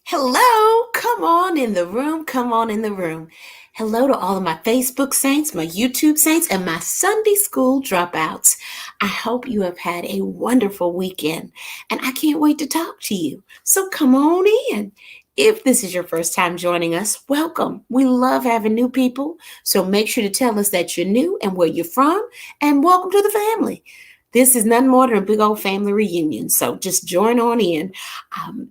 Hello, come on in the room, come on in the room. Hello to all of my Facebook saints, my YouTube saints, and my Sunday school dropouts. I hope you have had a wonderful weekend, and I can't wait to talk to you. So come on in. If this is your first time joining us, welcome. We love having new people, so make sure to tell us that you're new and where you're from, and welcome to the family. This is nothing more than a big old family reunion, so just join on in.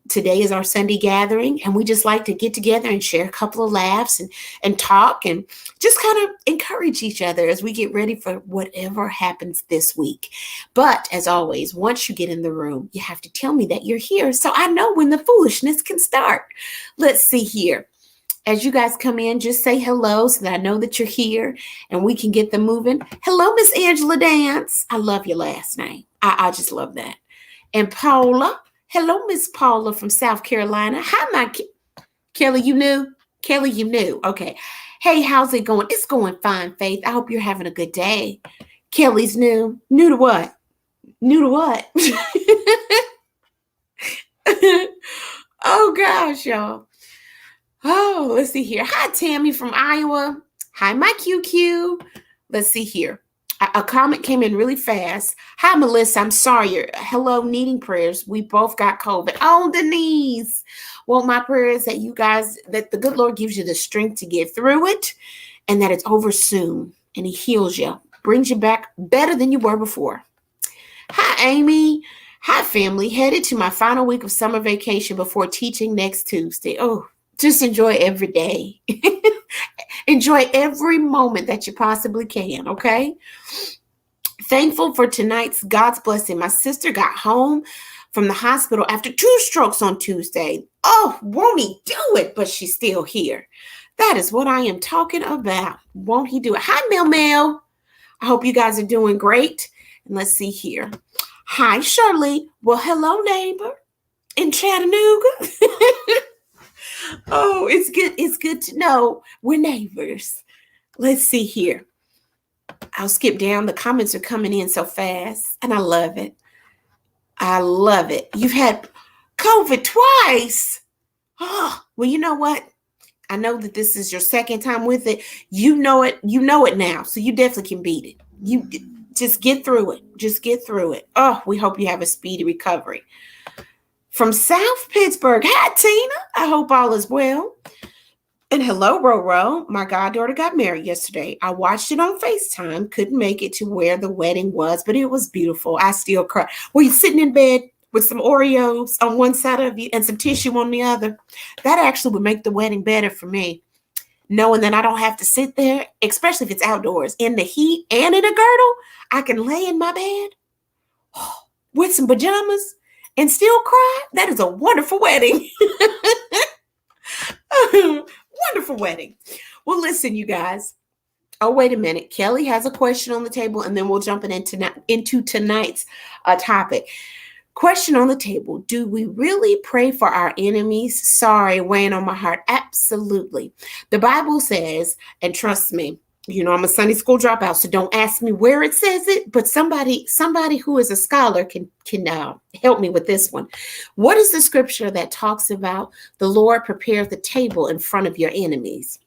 Today is our Sunday gathering, and we just like to get together and share a couple of laughs and talk and just kind of encourage each other as we get ready for whatever happens this week. But as always, once you get in the room, you have to tell me that you're here so I know when the foolishness can start. Let's see here. As you guys come in, just say hello so that I know that you're here and we can get them moving. Hello, Miss Angela Dance. I love your last name. I just love that. And Paula. Hello, Miss Paula from South Carolina. Hi, Kelly, you knew? Kelly, you knew. Okay. Hey, how's it going? It's going fine, Faith. I hope you're having a good day. Kelly's new. New to what? New to what? Oh, gosh, y'all. Oh, let's see here. Hi, Tammy from Iowa. Hi, my QQ. Let's see here. A comment came in really fast. Hi, Melissa. I'm sorry. Hello, needing prayers. We both got COVID. Oh, Denise. Well, my prayer is that you guys, that the good Lord gives you the strength to get through it and that it's over soon and he heals you, brings you back better than you were before. Hi, Amy. Hi, family. Headed to my final week of summer vacation before teaching next Tuesday. Oh, just enjoy every day. Enjoy every moment that you possibly can, okay? Thankful for tonight's God's blessing. My sister got home from the hospital after 2 strokes on Tuesday. Oh, won't he do it? But she's still here. That is what I am talking about. Won't he do it? Hi, Mel. I hope you guys are doing great. And let's see here. Hi, Shirley. Well, hello, neighbor in Chattanooga. Oh, it's good. It's good to know we're neighbors. Let's see here. I'll skip down. The comments are coming in so fast, and I love it. I love it. You've had COVID twice. Oh, well, you know what? I know that this is your second time with it. You know it. You know it now, so you definitely can beat it. You just get through it. Just get through it. Oh, we hope you have a speedy recovery. From South Pittsburgh. Hi, Tina. I hope all is well. And hello, Roro. My goddaughter got married yesterday. I watched it on FaceTime. Couldn't make it to where the wedding was, but it was beautiful. I still cry. Were you sitting in bed with some Oreos on one side of you and some tissue on the other? That actually would make the wedding better for me. Knowing that I don't have to sit there, especially if it's outdoors, in the heat and in a girdle, I can lay in my bed with some pajamas and still cry. That is a wonderful wedding. Wonderful wedding. Well, listen, you guys. Oh, wait a minute. Kelly has a question on the table, and then we'll jump into tonight's topic. Question on the table. Do we really pray for our enemies? Sorry, weighing on my heart. Absolutely. The Bible says, and trust me, you know, I'm a Sunday school dropout, so don't ask me where it says it, but somebody who is a scholar can help me with this one. What is the scripture that talks about the Lord prepared the table in front of your enemies?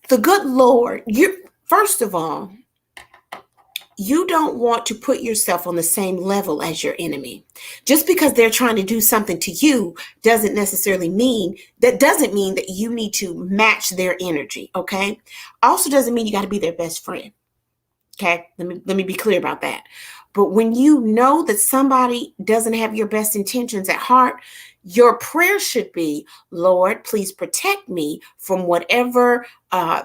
The good Lord, first of all, you don't want to put yourself on the same level as your enemy. Just because they're trying to do something to you doesn't mean that you need to match their energy, okay? Also doesn't mean you got to be their best friend. Okay? Let me be clear about that. But when you know that somebody doesn't have your best intentions at heart, your prayer should be, Lord, please protect me from whatever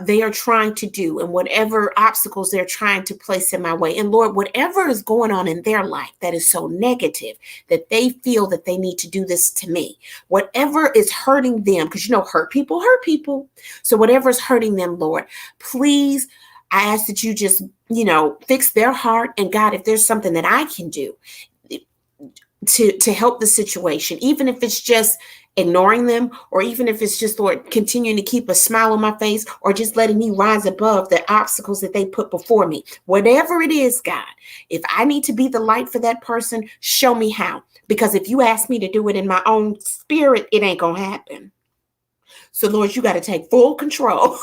they are trying to do and whatever obstacles they're trying to place in my way. And Lord, whatever is going on in their life that is so negative that they feel that they need to do this to me, whatever is hurting them, because hurt people. So whatever is hurting them, Lord, please, I ask that you just, fix their heart. And God, if there's something that I can do to help the situation, even if it's just ignoring them, or even if it's just, Lord, continuing to keep a smile on my face, or just letting me rise above the obstacles that they put before me. Whatever it is, God, if I need to be the light for that person, show me how. Because if you ask me to do it in my own spirit, it ain't going to happen. So, Lord, you got to take full control.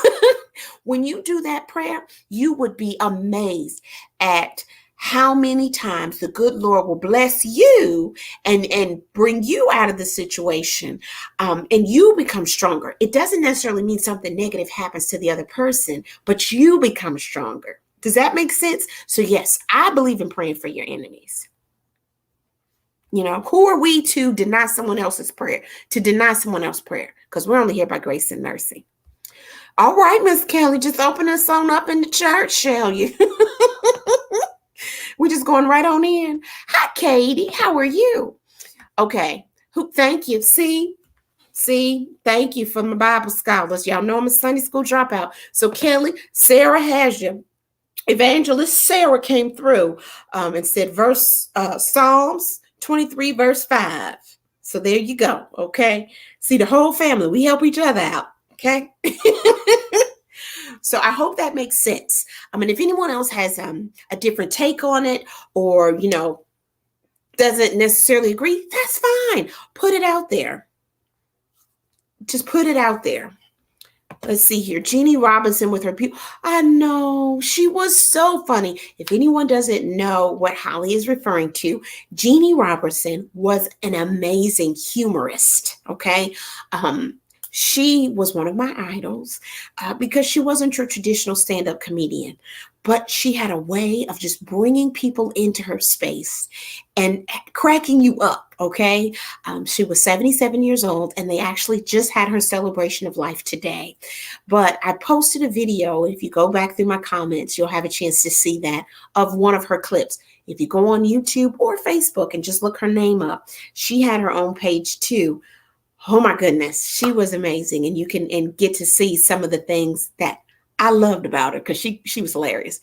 When you do that prayer, you would be amazed at how many times the good Lord will bless you and bring you out of the situation, and you become stronger. It doesn't necessarily mean something negative happens to the other person, but you become stronger. Does that make sense? So yes, I believe in praying for your enemies. You know, who are we to deny someone else's prayer, to deny someone else's prayer? Because we're only here by grace and mercy. All right, Miss Kelly, just open us on up in the church, shall you? We're just going right on in. Hi, Katie. How are you? Okay. Thank you. See, thank you for my Bible scholars. Y'all know I'm a Sunday school dropout. So, Kelly, Sarah has you. Evangelist Sarah came through and said Psalms 23, verse 5. So there you go. Okay. See, the whole family, we help each other out. Okay. So I hope that makes sense. I mean, if anyone else has a different take on it, or, doesn't necessarily agree, that's fine. Put it out there. Just put it out there. Let's see here. Jeannie Robinson with her people. I know. She was so funny. If anyone doesn't know what Holly is referring to, Jeannie Robertson was an amazing humorist. Okay. She was one of my idols because she wasn't your traditional stand-up comedian, but she had a way of just bringing people into her space and cracking you up, okay? She was 77 years old, and they actually just had her celebration of life today. But I posted a video. If you go back through my comments, you'll have a chance to see that, of one of her clips. If you go on YouTube or Facebook and just look her name up, she had her own page too. Oh my goodness, she was amazing. And you can get to see some of the things that I loved about her, because she was hilarious.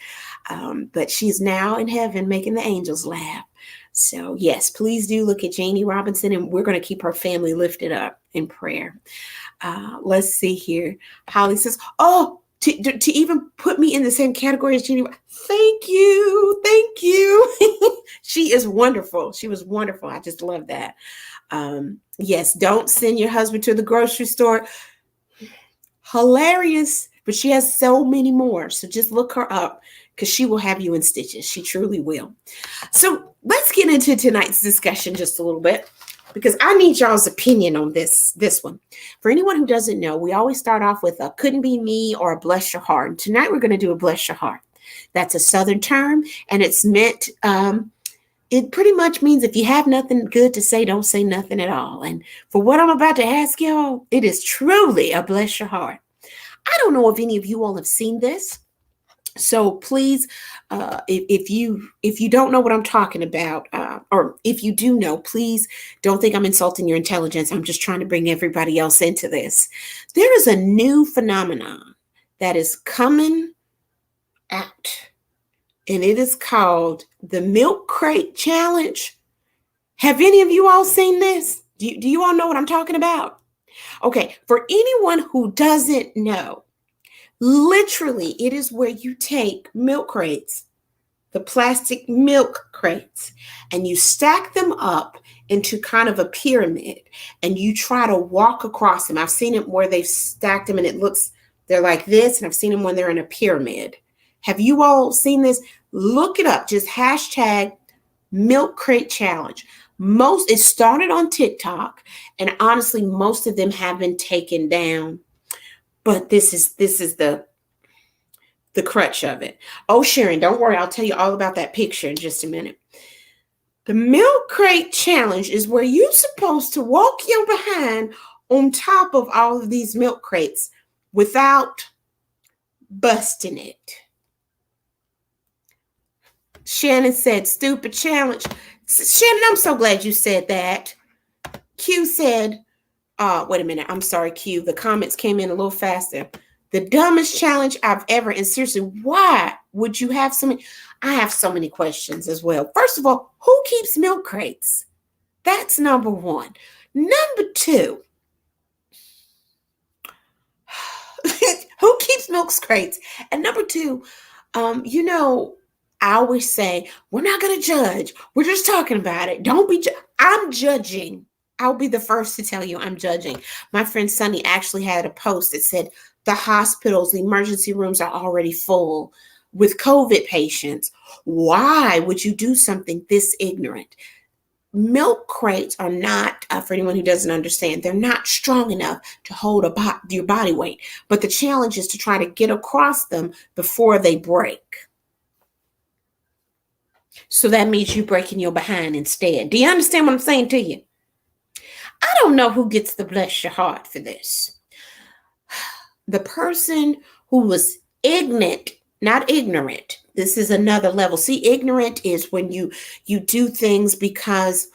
But she's now in heaven making the angels laugh. So yes, please do look at Jeannie Robinson, and we're going to keep her family lifted up in prayer. Let's see here. Holly says, oh, to even put me in the same category as Jeannie. Thank you. Thank you. She is wonderful. She was wonderful. I just love that. Yes, don't send your husband to the grocery store. Hilarious. But she has so many more. So just look her up, because she will have you in stitches. She truly will. So let's get into tonight's discussion just a little bit, because I need y'all's opinion on this one. For anyone who doesn't know, we always start off with a couldn't be me or a bless your heart. And tonight we're going to do a bless your heart. That's a Southern term, and it's meant, it pretty much means if you have nothing good to say, don't say nothing at all. And for what I'm about to ask y'all, it is truly a bless your heart. I don't know if any of you all have seen this. So please, if you don't know what I'm talking about, or if you do know, please don't think I'm insulting your intelligence. I'm just trying to bring everybody else into this. There is a new phenomenon that is coming out, and it is called the Milk Crate Challenge. Have any of you all seen this? Do you all know what I'm talking about? Okay, for anyone who doesn't know, literally, it is where you take milk crates, the plastic milk crates, and you stack them up into kind of a pyramid, and you try to walk across them. I've seen it where they've stacked them and they're like this, and I've seen them when they're in a pyramid. Have you all seen this? Look it up. Just hashtag Milk Crate Challenge. It started on TikTok, and honestly, most of them have been taken down. But this is the crutch of it. Oh, Sharon, don't worry. I'll tell you all about that picture in just a minute. The Milk Crate Challenge is where you're supposed to walk your behind on top of all of these milk crates without busting it. Shannon said, stupid challenge. Shannon, I'm so glad you said that. Q said, wait a minute. I'm sorry, Q. The comments came in a little faster. The dumbest challenge I've ever, and seriously, why would you have so many? I have so many questions as well. First of all, who keeps milk crates? That's number one. Number two, who keeps milk crates? And number two, I always say, we're not going to judge. We're just talking about it. Don't be, I'm judging. I'll be the first to tell you I'm judging. My friend Sunny actually had a post that said the hospitals, the emergency rooms are already full with COVID patients. Why would you do something this ignorant? Milk crates are not, for anyone who doesn't understand, they're not strong enough to hold your body weight. But the challenge is to try to get across them before they break. So that means you breaking your behind instead. Do you understand what I'm saying to you? I don't know who gets the bless your heart for this. The person who was ignorant, not ignorant. This is another level. See, ignorant is when you do things because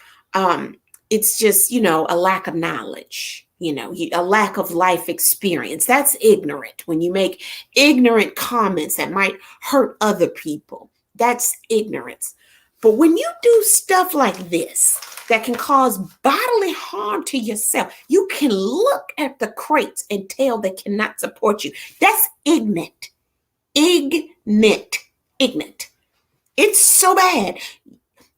it's just, a lack of knowledge, a lack of life experience. That's ignorant. When you make ignorant comments that might hurt other people, that's ignorance. But when you do stuff like this that can cause bodily harm to yourself, you can look at the crates and tell they cannot support you. That's ignorant. Ignorant. It's so bad.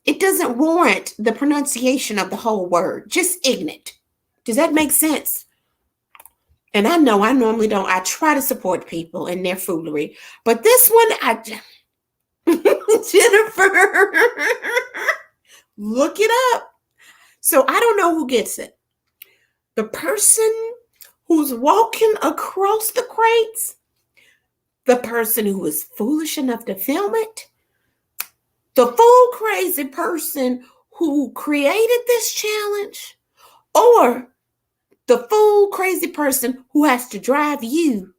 It doesn't warrant the pronunciation of the whole word. Just ignorant. Does that make sense? And I know I normally don't. I try to support people in their foolery. But this one, Jennifer, look it up. So I don't know who gets it. The person who's walking across the crates, the person who was foolish enough to film it, the fool crazy person who created this challenge, or the fool crazy person who has to drive you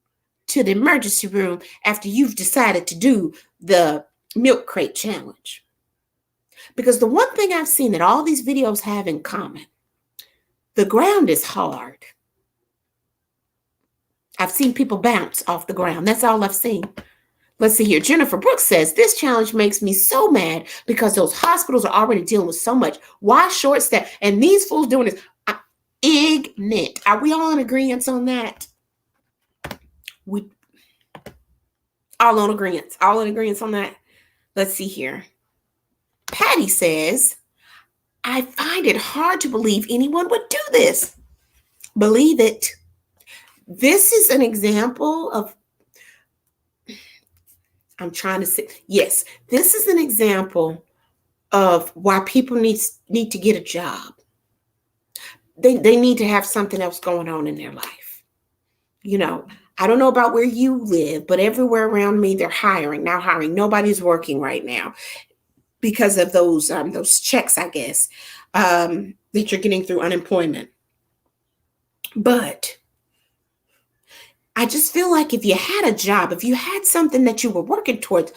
to the emergency room after you've decided to do the milk crate challenge. Because the one thing I've seen that all these videos have in common, the ground is hard. I've seen people bounce off the ground. That's all I've seen. Let's see here. Jennifer Brooks says, this challenge makes me so mad because those hospitals are already dealing with so much. Why short staff? And these fools doing this. Ignorant. Are we all in agreement on that? We all in agreement. All in agreement on that. Let's see here. Patty says, I find it hard to believe anyone would do this. Believe it. This is an example of, I'm trying to say, yes, this is an example of why people need to get a job. They need to have something else going on in their life. I don't know about where you live, but everywhere around me, they're hiring. Now hiring. Nobody's working right now because of those checks, I guess, that you're getting through unemployment. But I just feel like if you had a job, if you had something that you were working towards,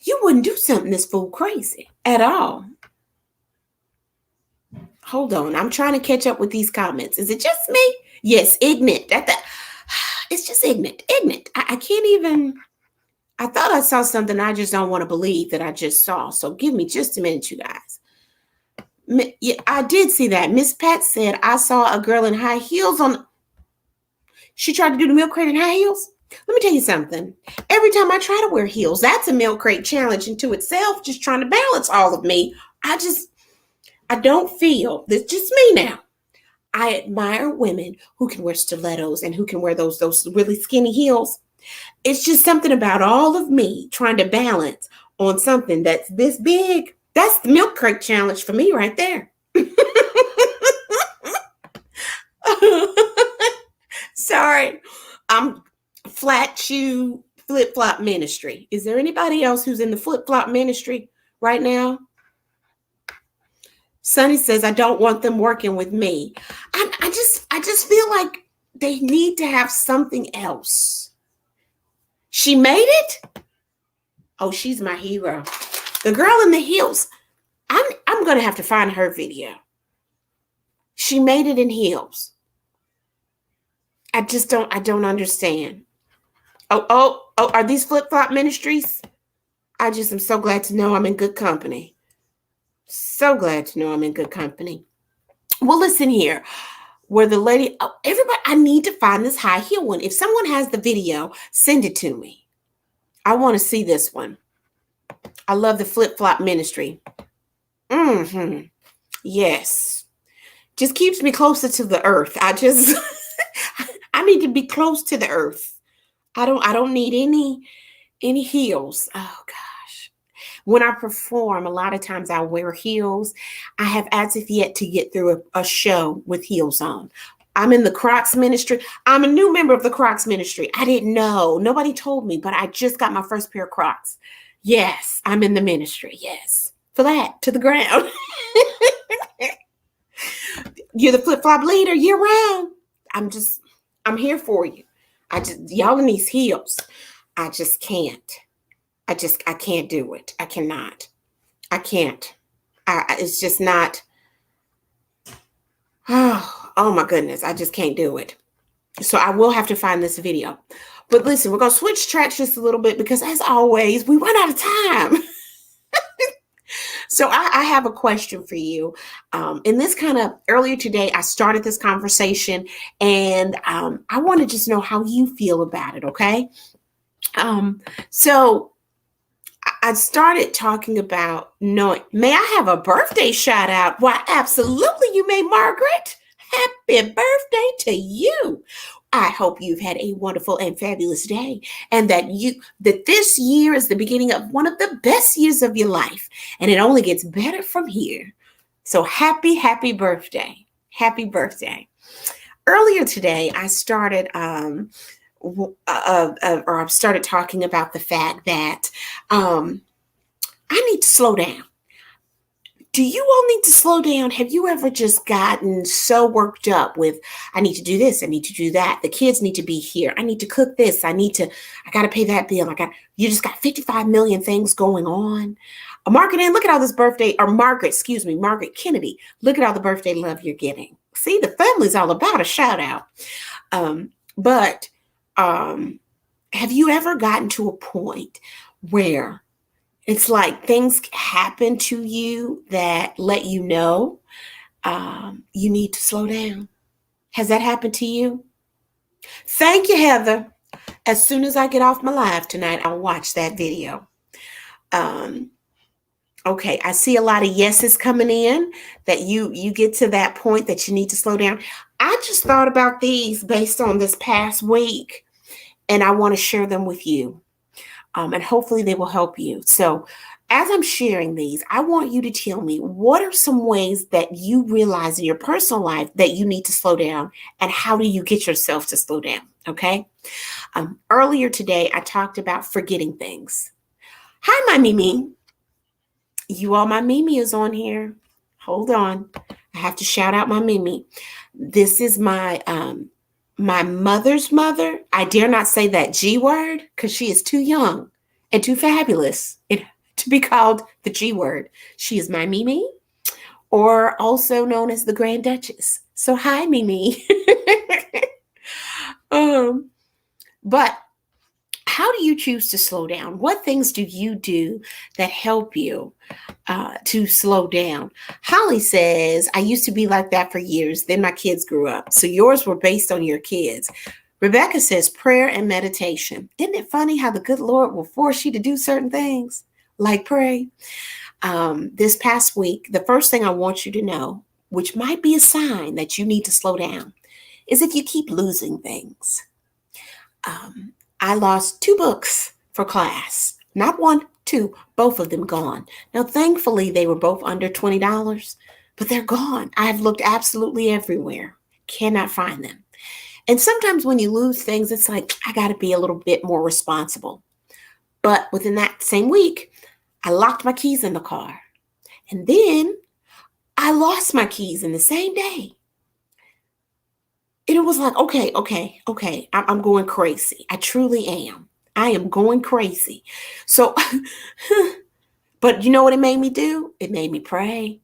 you wouldn't do something this fool crazy at all. Hold on. I'm trying to catch up with these comments. Is it just me? Yes, ignorant. It's just ignorant. Ignorant. I can't even. I thought I saw something I just don't want to believe that I just saw. So give me just a minute, you guys. Yeah, I did see that. Miss Pat said, I saw a girl in high heels she tried to do the milk crate in high heels. Let me tell you something. Every time I try to wear heels, that's a milk crate challenge into itself, just trying to balance all of me. I don't feel, that's just me now. I admire women who can wear stilettos and who can wear those really skinny heels. It's just something about all of me trying to balance on something that's this big. That's the milk crate challenge for me right there. Sorry. I'm flat shoe flip-flop ministry. Is there anybody else who's in the flip-flop ministry right now? Sunny says, I don't want them working with me. I just feel like they need to have something else. She made it? Oh, she's my hero. The girl in the heels. I'm going to have to find her video. She made it in heels. I don't understand. Oh, are these flip-flop ministries? I just am so glad to know I'm in good company. So glad to know I'm in good company. Well, listen here. Where the lady, everybody, I need to find this high heel one. If someone has the video, send it to me. I want to see this one. I love the flip-flop ministry. Yes. Just keeps me closer to the earth. I need to be close to the earth. I don't need any heels. Oh gosh. When I perform, a lot of times I wear heels. I have as of yet to get through a show with heels on. I'm in the Crocs ministry. I'm a new member of the Crocs ministry. I didn't know. Nobody told me, but I just got my first pair of Crocs. Yes, I'm in the ministry. Yes. Flat to the ground. You're the flip-flop leader year round. I'm here for you. Y'all in these heels. I just can't. I can't do it. I cannot. I can't. It's just not. Oh my goodness. I just can't do it. So I will have to find this video. But listen, we're going to switch tracks just a little bit because as always, we run out of time. So I have a question for you. In this kind of earlier today, I started this conversation and I want to just know how you feel about it. Okay. So I started talking about knowing, may I have a birthday shout out? Why, absolutely. You may, Margaret. Happy birthday to you. I hope you've had a wonderful and fabulous day and that this year is the beginning of one of the best years of your life and it only gets better from here. So happy birthday. Happy birthday. Earlier today, I started I started talking about the fact that I need to slow down. Do you all need to slow down? Have you ever just gotten so worked up with, I need to do this, I need to do that. The kids need to be here. I need to cook this. I got to pay that bill. You just got 55 million things going on. Margaret, look at all this Margaret Kennedy. Look at all the birthday love you're getting. See, the family's all about a shout out. But have you ever gotten to a point where it's like things happen to you that let you know you need to slow down? Has that happened to you? Thank you, Heather. As soon as I get off my live tonight, I'll watch that video. Okay, I see a lot of yeses coming in that you get to that point that you need to slow down. I just thought about these based on this past week, and I want to share them with you. And hopefully they will help you. So as I'm sharing these, I want you to tell me what are some ways that you realize in your personal life that you need to slow down and how do you get yourself to slow down? Okay. Earlier today, I talked about forgetting things. Hi, my Mimi. You all, my Mimi is on here. Hold on. I have to shout out my Mimi. This is my mother's mother. I dare not say that G word because she is too young and too fabulous to be called the G word. She is my Mimi, or also known as the Grand Duchess. So hi, Mimi. But how do you choose to slow down? What things do you do that help you to slow down? Holly says, I used to be like that for years. Then my kids grew up. So yours were based on your kids. Rebecca says prayer and meditation. Isn't it funny how the good Lord will force you to do certain things like pray? This past week, the first thing I want you to know, which might be a sign that you need to slow down, is if you keep losing things. I lost 2 books for class. Not 1, 2, both of them gone. Now, thankfully, they were both under $20, but they're gone. I've looked absolutely everywhere. Cannot find them. And sometimes when you lose things, it's like, I got to be a little bit more responsible. But within that same week, I locked my keys in the car. And then I lost my keys in the same day. And it was like, okay, I'm going crazy. I truly am. I am going crazy. So, but you know what it made me do? It made me pray.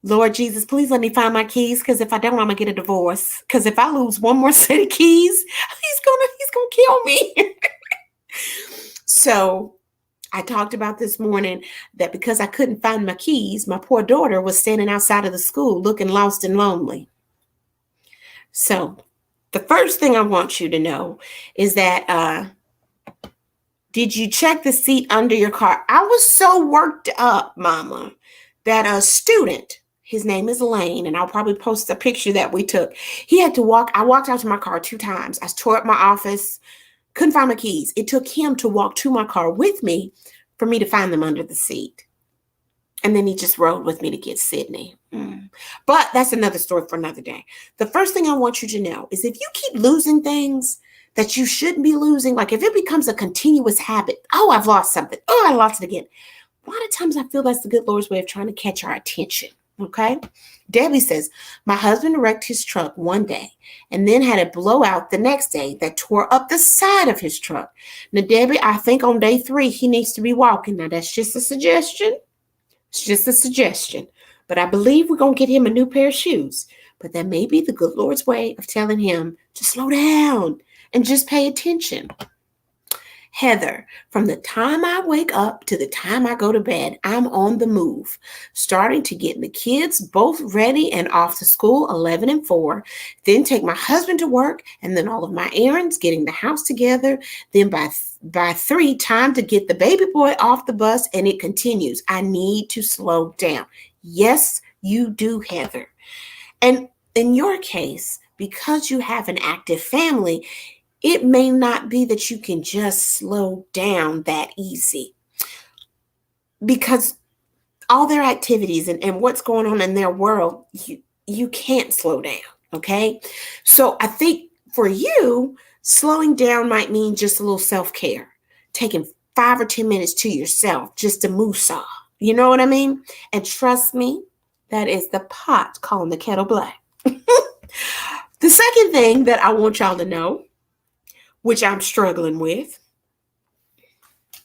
Lord Jesus, please let me find my keys, because if I don't, I'm going to get a divorce. Because if I lose one more set of keys, he's gonna kill me. So I talked about this morning that because I couldn't find my keys, my poor daughter was standing outside of the school looking lost and lonely. So the first thing I want you to know is that Did you check the seat under your car? I was so worked up, Mama, that a student, his name is Lane, and I'll probably post a picture that we took. He had to walk. I walked out to my car 2 times. I tore up my office, couldn't find my keys. It took him to walk to my car with me for me to find them under the seat. And then he just rode with me to get Sydney. But that's another story for another day. The first thing I want you to know is if you keep losing things that you shouldn't be losing, like if it becomes a continuous habit, oh, I've lost something. Oh, I lost it again. A lot of times I feel that's the good Lord's way of trying to catch our attention. Okay. Debbie says, my husband wrecked his truck one day and then had a blowout the next day that tore up the side of his truck. Now, Debbie, I think on day 3, he needs to be walking. Now, that's just a suggestion. It's just a suggestion. But I believe we're going to get him a new pair of shoes. But that may be the good Lord's way of telling him to slow down and just pay attention. Heather, from the time I wake up to the time I go to bed, I'm on the move, starting to get the kids both ready and off to school, 11 and 4, then take my husband to work, and then all of my errands, getting the house together. Then by 3, time to get the baby boy off the bus, and it continues. I need to slow down. Yes, you do, Heather. And in your case, because you have an active family, it may not be that you can just slow down that easy, because all their activities and what's going on in their world, you can't slow down, okay? So I think for you, slowing down might mean just a little self-care, taking 5 or 10 minutes to yourself, just to woosah. You know what I mean? And trust me, that is the pot calling the kettle black. The second thing that I want y'all to know, which I'm struggling with.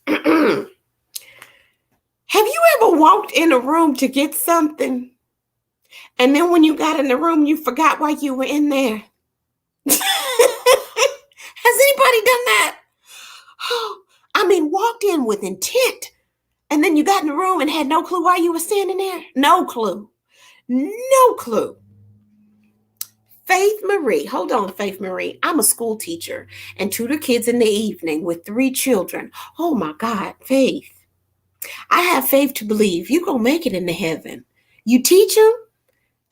Have you ever walked in a room to get something, and then when you got in the room, you forgot why you were in there? Has anybody done that? I mean, walked in with intent, and then you got in the room and had no clue why you were standing there? No clue. No clue. Faith Marie, hold on, Faith Marie. I'm a school teacher and tutor kids in the evening with 3 children. Oh my God, Faith. I have faith to believe you're going to make it into heaven. You teach them,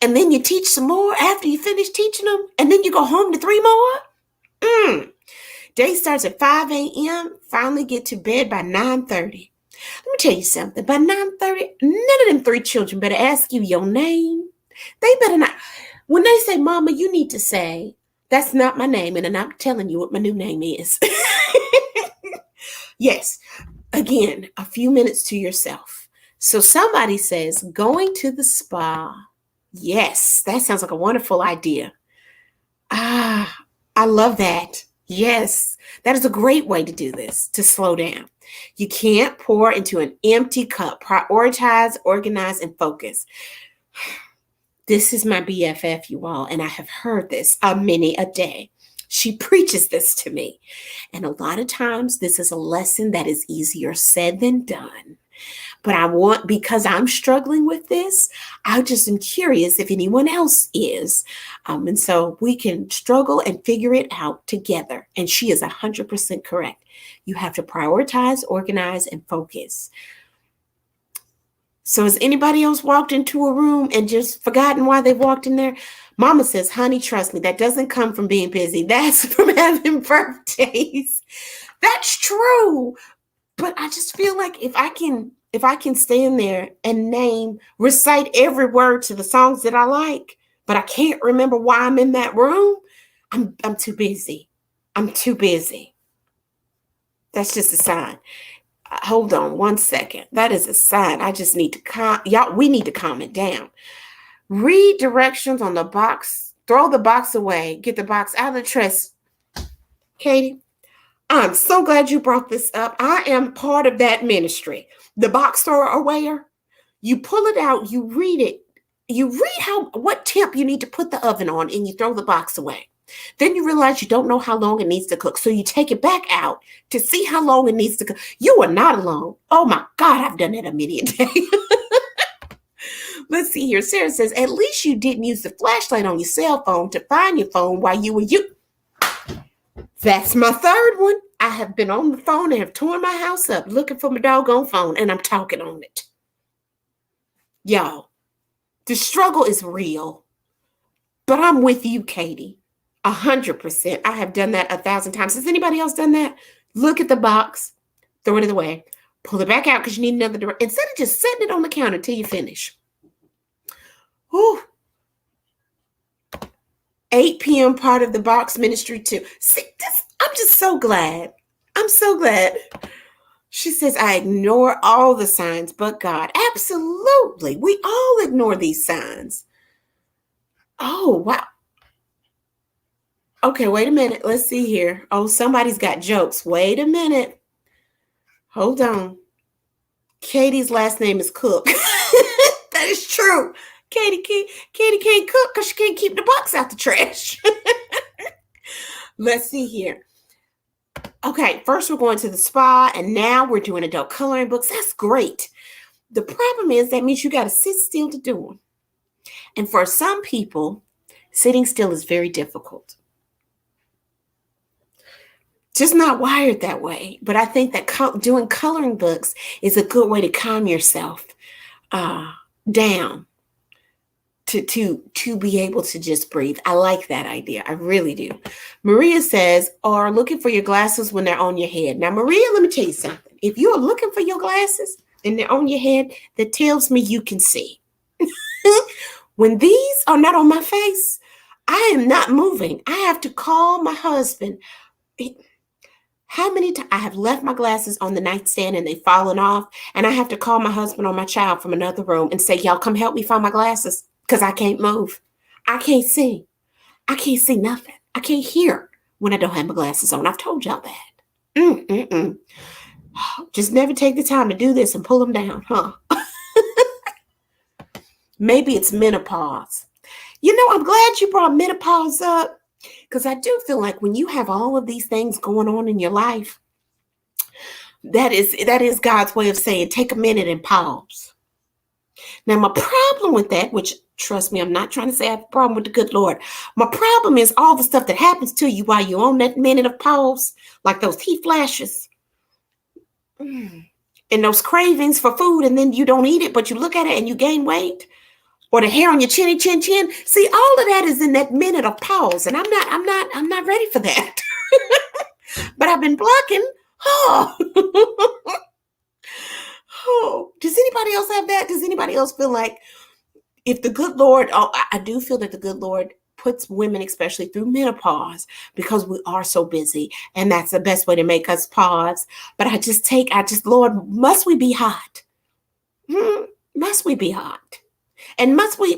and then you teach some more after you finish teaching them, and then you go home to 3 more? Day starts at 5 a.m., finally get to bed by 9:30. Let me tell you something. By 9:30, none of them 3 children better ask you your name. They better not. When they say, Mama, you need to say, that's not my name, and I'm telling you what my new name is. Yes, again, a few minutes to yourself. So somebody says, going to the spa. Yes, that sounds like a wonderful idea. I love that. Yes, that is a great way to do this, to slow down. You can't pour into an empty cup. Prioritize, organize, and focus. This is my BFF, you all, and I have heard this many a day. She preaches this to me. And a lot of times, this is a lesson that is easier said than done. But because I'm struggling with this, I just am curious if anyone else is. And so we can struggle and figure it out together. And she is 100% correct. You have to prioritize, organize, and focus. So has anybody else walked into a room and just forgotten why they walked in there? Mama says, honey, trust me, that doesn't come from being busy. That's from having birthdays. That's true. But I just feel like if I can stand there and recite every word to the songs that I like, but I can't remember why I'm in that room, I'm too busy. I'm too busy. That's just a sign. Hold on 1 second. That is a sign. I just need to we need to calm it down. Read directions on the box. Throw the box away. Get the box out of the trash. Katie, I'm so glad you brought this up. I am part of that ministry. The box thrower awayer. You pull it out. You read it. You read what temp you need to put the oven on, and you throw the box away. Then you realize you don't know how long it needs to cook. So you take it back out to see how long it needs to cook. You are not alone. Oh my God, I've done that a million days. Let's see here. Sarah says, at least you didn't use the flashlight on your cell phone to find your phone while you were That's my third one. I have been on the phone and have torn my house up looking for my doggone phone, and I'm talking on it. Y'all, the struggle is real, but I'm with you, Katie. 100%. I have done that 1,000 times. Has anybody else done that? Look at the box, throw it away, pull it back out because you need another door. Instead of just setting it on the counter until you finish. Whew. 8 p.m. part of the box ministry too. See, I'm just so glad. I'm so glad. She says, I ignore all the signs but God. Absolutely. We all ignore these signs. Oh, wow. Okay, wait a minute. Let's see here. Oh, somebody's got jokes. Wait a minute. Hold on. Katie's last name is Cook. That is true. Katie can't cook because she can't keep the box out the trash. Let's see here. Okay, first we're going to the spa, and now we're doing adult coloring books. That's great. The problem is that means you got to sit still to do them. And for some people, sitting still is very difficult. Just not wired that way. But I think that doing coloring books is a good way to calm yourself down. To be able to just breathe. I like that idea. I really do. Maria says, or looking for your glasses when they're on your head. Now, Maria, let me tell you something. If you're looking for your glasses and they're on your head, that tells me you can see. When these are not on my face, I am not moving. I have to call my husband. How many times I have left my glasses on the nightstand and they've fallen off, and I have to call my husband or my child from another room and say, y'all come help me find my glasses. Because I can't move. I can't see. I can't see nothing. I can't hear when I don't have my glasses on. I've told y'all that. Just never take the time to do this and pull them down, huh? Maybe it's menopause. You know, I'm glad you brought menopause up, because I do feel like when you have all of these things going on in your life, that is God's way of saying, take a minute and pause. Now, my problem with that, which trust me, I'm not trying to say I have a problem with the good Lord. My problem is all the stuff that happens to you while you're on that minute of pause, like those heat flashes and those cravings for food, and then you don't eat it, but you look at it and you gain weight, or the hair on your chin. See, all of that is in that minute of pause, and I'm not ready for that. But I've been blocking. Oh, does anybody else have that? Does anybody else feel like if the good Lord, I do feel that the good Lord puts women, especially through menopause, because we are so busy, and that's the best way to make us pause. But Lord, must we be hot? Must we be hot? And must we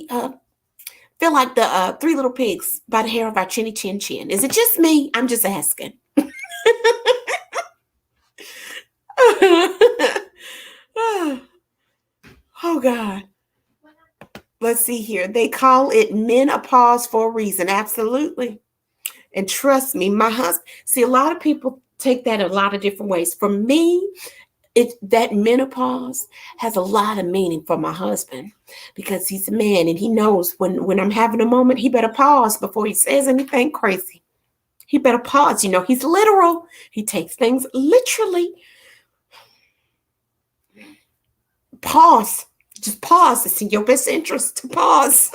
feel like the three little pigs by the hair of our chinny chin chin? Is it just me? I'm just asking. Oh God. Let's see here. They call it menopause for a reason. Absolutely. And trust me, my husband, see, a lot of people take that a lot of different ways. For me, that menopause has a lot of meaning for my husband, because he's a man and he knows when I'm having a moment, he better pause before he says anything crazy. He better pause. You know, he's literal. He takes things literally. Pause. Just pause. It's in your best interest to pause.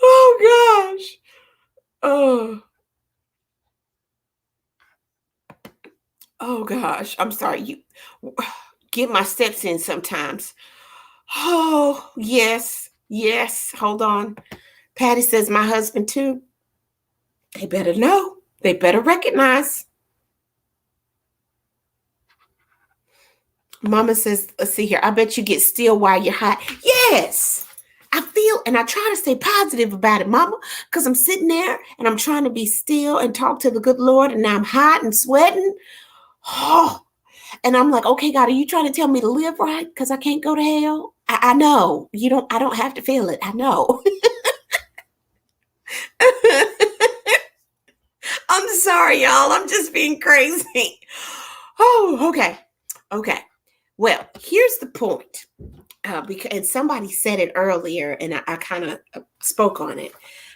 Oh, gosh. Oh, gosh. I'm sorry. You get my steps in sometimes. Oh, yes. Yes. Hold on. Patty says my husband too. They better know. They better recognize. Mama says, let's see here. I bet you get still while you're hot. Yes. I feel, and I try to stay positive about it, Mama, because I'm sitting there and I'm trying to be still and talk to the good Lord, and now I'm hot and sweating. Oh, and I'm like, okay, God, are you trying to tell me to live right because I can't go to hell? I know. I don't have to feel it. I know. I'm sorry, y'all. I'm just being crazy. Oh, okay. Okay. Well, here's the point. And somebody said it earlier, and I kind of spoke on it.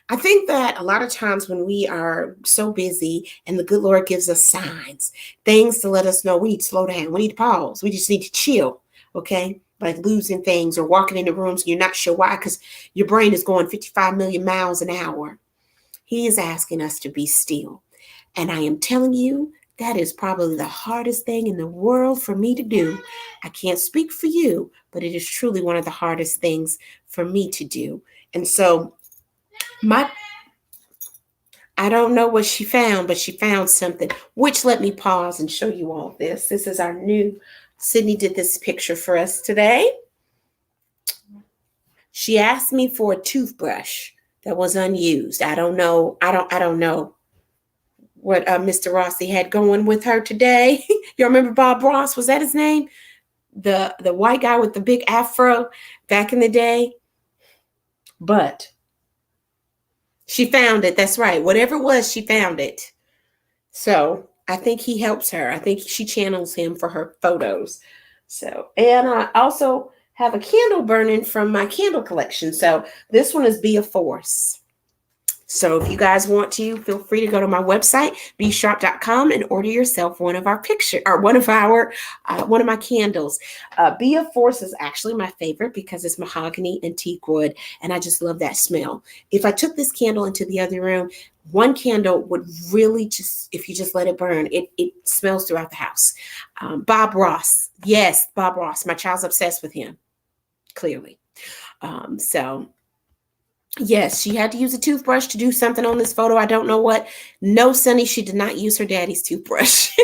I think that a lot of times when we are so busy and the good Lord gives us signs, things to let us know we need to slow down, we need to pause, we just need to chill, okay? Like losing things or walking into rooms and you're not sure why because your brain is going 55 million miles an hour. He is asking us to be still. And I am telling you, that is probably the hardest thing in the world for me to do. I can't speak for you, but it is truly one of the hardest things for me to do. And so, my I don't know what she found, but she found something, which let me pause and show you all this. This is our new, Sydney did this picture for us today. She asked me for a toothbrush that was unused. I don't know. I don't know what Mr. Rossi had going with her today. You remember Bob Ross? Was that his name? The white guy with the big afro back in the day. But she found it. That's right. Whatever it was, she found it. So I think he helps her. I think she channels him for her photos. So, and I also have a candle burning from my candle collection. So this one is Be a Force. So if you guys want to, feel free to go to my website, besharp.com, and order yourself one of our picture or one of my candles. Be a Force is actually my favorite because it's mahogany and teak wood, and I just love that smell. If I took this candle into the other room, one candle would really just, if you just let it burn, it smells throughout the house. Bob Ross. Yes, Bob Ross. My child's obsessed with him, clearly. So yes, she had to use a toothbrush to do something on this photo. I don't know what. No, Sonny, she did not use her daddy's toothbrush.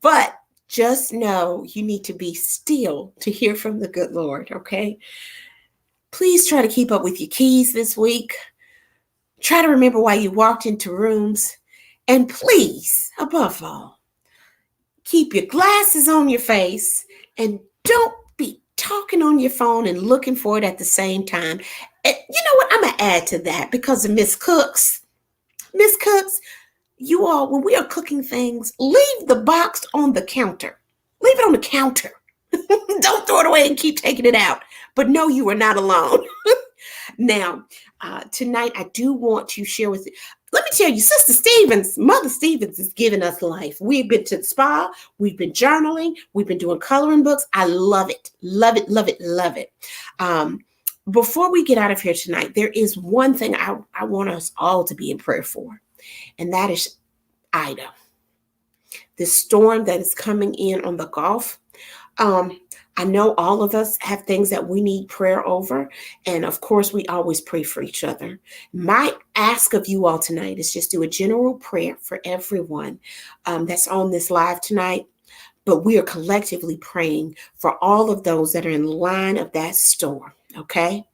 But just know you need to be still to hear from the good Lord, okay? Please try to keep up with your keys this week. Try to remember why you walked into rooms. And please, above all, keep your glasses on your face and don't be talking on your phone and looking for it at the same time. And you know what? I'm going to add to that because of Miss Cooks. Miss Cooks, you all, when we are cooking things, leave the box on the counter. Leave it on the counter. Don't throw it away and keep taking it out. But no, you are not alone. Now, tonight I do want to share with you. Let me tell you, Sister Stevens, Mother Stevens is giving us life. We've been to the spa. We've been journaling. We've been doing coloring books. I love it. Love it, love it, love it. Before we get out of here tonight, there is one thing I want us all to be in prayer for, and that is Ida. This storm that is coming in on the Gulf. I know all of us have things that we need prayer over. And of course, we always pray for each other. My ask of you all tonight is just do a general prayer for everyone that's on this live tonight. But we are collectively praying for all of those that are in line of that storm. Okay.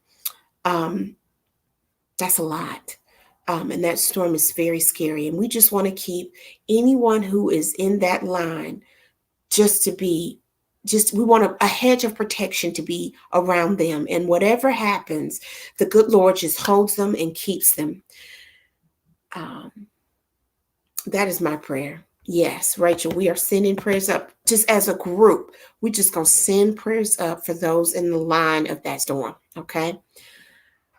That's a lot. And that storm is very scary. And we just want to keep anyone who is in that line we want a hedge of protection to be around them. And whatever happens, the good Lord just holds them and keeps them. That is my prayer. Yes, Rachel, we are sending prayers up just as a group. We're just going to send prayers up for those in the line of that storm. Okay.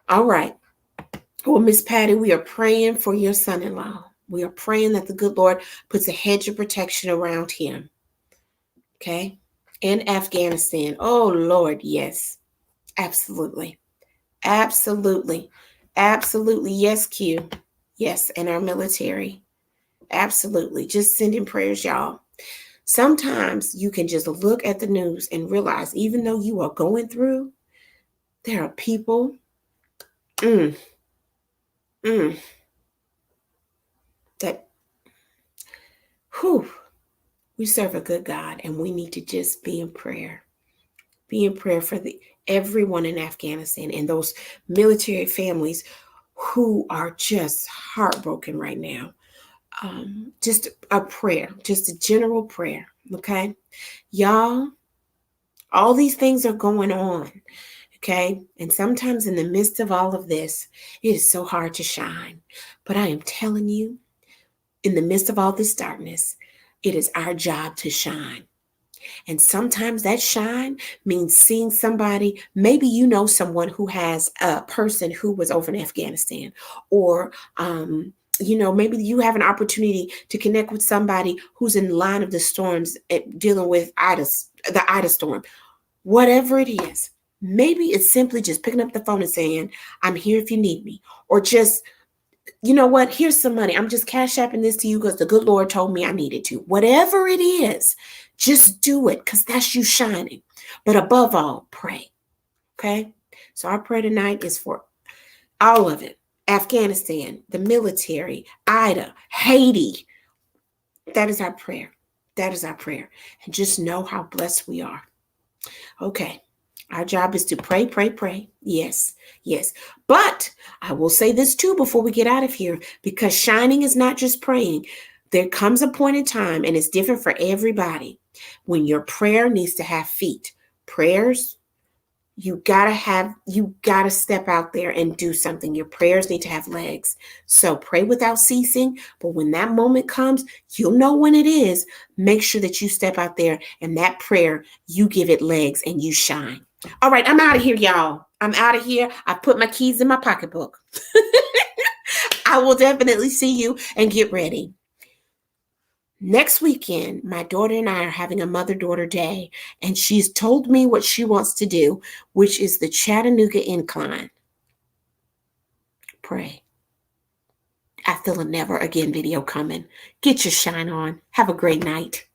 All right. Well, Miss Patty, we are praying for your son-in-law. We are praying that the good Lord puts a hedge of protection around him. Okay. In Afghanistan. Oh, Lord, yes. Absolutely. Absolutely. Absolutely. Yes, Q. Yes, and our military. Absolutely. Just sending prayers, y'all. Sometimes you can just look at the news and realize, even though you are going through, there are people that, we serve a good God, and we need to just be in prayer. Be in prayer for everyone in Afghanistan and those military families who are just heartbroken right now. Just a prayer, just a general prayer. Okay. Y'all, all these things are going on. Okay. And sometimes in the midst of all of this, it is so hard to shine. But I am telling you, in the midst of all this darkness, it is our job to shine. And sometimes that shine means seeing somebody, maybe you know someone who has a person who was over in Afghanistan, or maybe you have an opportunity to connect with somebody who's in the line of the storms dealing with the Ida storm. Whatever it is, maybe it's simply just picking up the phone and saying, I'm here if you need me. Or just, you know what, here's some money. I'm just cash apping this to you because the good Lord told me I needed to. Whatever it is, just do it because that's you shining. But above all, pray. Okay? So our prayer tonight is for all of it. Afghanistan, the military, Ida, Haiti. That is our prayer. That is our prayer. And just know how blessed we are. Okay. Our job is to pray, pray, pray. Yes, yes. But I will say this too before we get out of here, because shining is not just praying. There comes a point in time, and it's different for everybody, when your prayer needs to have feet. Prayers, you gotta step out there and do something. Your prayers need to have legs. So pray without ceasing. But when that moment comes, you'll know when it is. Make sure that you step out there and that prayer, you give it legs and you shine. All right, I'm out of here, y'all. I'm out of here. I put my keys in my pocketbook. I will definitely see you and get ready. Next weekend, my daughter and I are having a mother-daughter day, and she's told me what she wants to do, which is the Chattanooga Incline. Pray. I feel a never again video coming. Get your shine on. Have a great night.